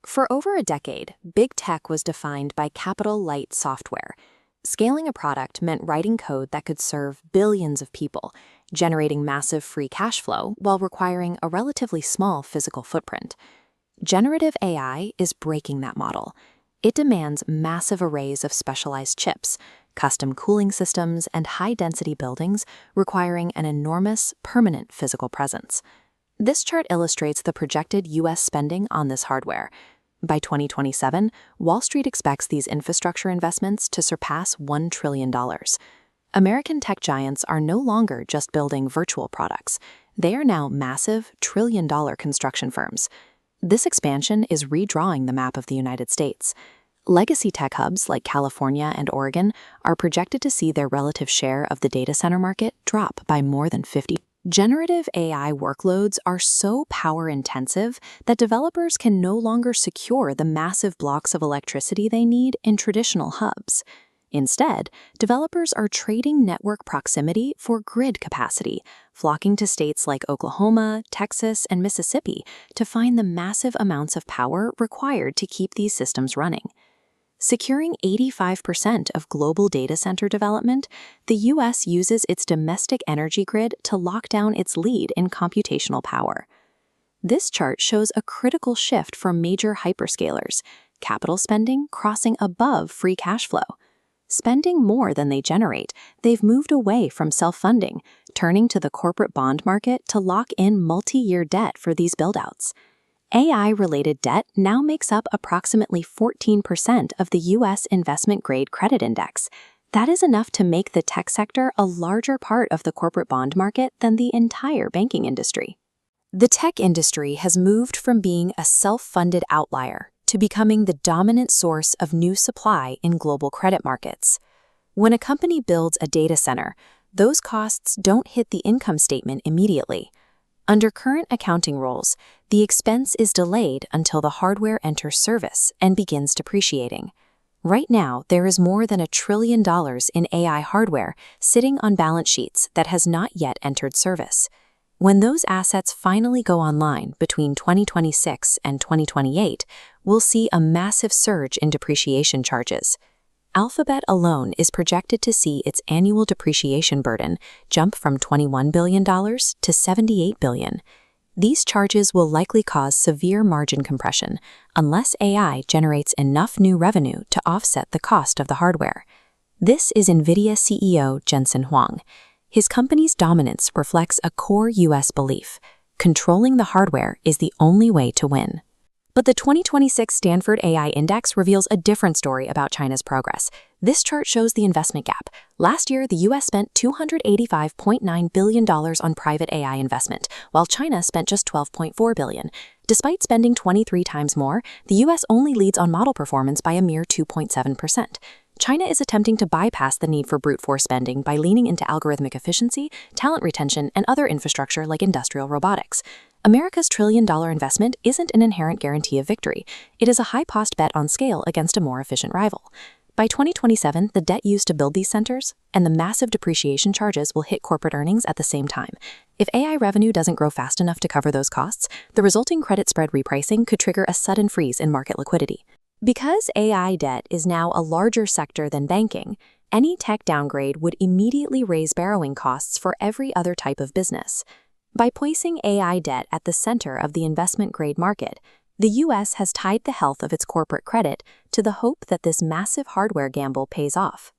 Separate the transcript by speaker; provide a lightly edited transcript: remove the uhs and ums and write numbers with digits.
Speaker 1: For over a decade, big tech was defined by capital-light software. Scaling a product meant writing code that could serve billions of people, generating massive free cash flow while requiring a relatively small physical footprint. Generative AI is breaking that model. It demands massive arrays of specialized chips, custom cooling systems, and high-density buildings requiring an enormous, permanent physical presence. This chart illustrates the projected U.S. spending on this hardware. By 2027, Wall Street expects these infrastructure investments to surpass $1 trillion. American tech giants are no longer just building virtual products. They are now massive, trillion-dollar construction firms. This expansion is redrawing the map of the United States. Legacy tech hubs like California and Oregon are projected to see their relative share of the data center market drop by more than 50%. Generative AI workloads are so power-intensive that developers can no longer secure the massive blocks of electricity they need in traditional hubs. Instead, developers are trading network proximity for grid capacity, flocking to states like Oklahoma, Texas, and Mississippi to find the massive amounts of power required to keep these systems running. Securing 85% of global data center development, the U.S. uses its domestic energy grid to lock down its lead in computational power. This chart shows a critical shift for major hyperscalers, capital spending crossing above free cash flow. Spending more than they generate, they've moved away from self-funding, turning to the corporate bond market to lock in multi-year debt for these buildouts. AI-related debt now makes up approximately 14% of the U.S. investment-grade credit index. That is enough to make the tech sector a larger part of the corporate bond market than the entire banking industry. The tech industry has moved from being a self-funded outlier to becoming the dominant source of new supply in global credit markets. When a company builds a data center, those costs don't hit the income statement immediately. Under current accounting rules, the expense is delayed until the hardware enters service and begins depreciating. Right now, there is more than $1 trillion in AI hardware sitting on balance sheets that has not yet entered service. When those assets finally go online between 2026 and 2028, we'll see a massive surge in depreciation charges. Alphabet alone is projected to see its annual depreciation burden jump from $21 billion to $78 billion. These charges will likely cause severe margin compression unless AI generates enough new revenue to offset the cost of the hardware. This is NVIDIA CEO Jensen Huang. His company's dominance reflects a core U.S. belief: controlling the hardware is the only way to win. But the 2026 Stanford AI Index reveals a different story about China's progress. This chart shows the investment gap. Last year, the U.S. spent $285.9 billion on private AI investment, while China spent just $12.4 billion. Despite spending 23 times more, the U.S. only leads on model performance by a mere 2.7%. China is attempting to bypass the need for brute force spending by leaning into algorithmic efficiency, talent retention, and other infrastructure like industrial robotics. America's trillion-dollar investment isn't an inherent guarantee of victory. It is a high-cost bet on scale against a more efficient rival. By 2027, the debt used to build these centers and the massive depreciation charges will hit corporate earnings at the same time. If AI revenue doesn't grow fast enough to cover those costs, the resulting credit spread repricing could trigger a sudden freeze in market liquidity. Because AI debt is now a larger sector than banking, any tech downgrade would immediately raise borrowing costs for every other type of business. By placing AI debt at the center of the investment-grade market, the U.S. has tied the health of its corporate credit to the hope that this massive hardware gamble pays off.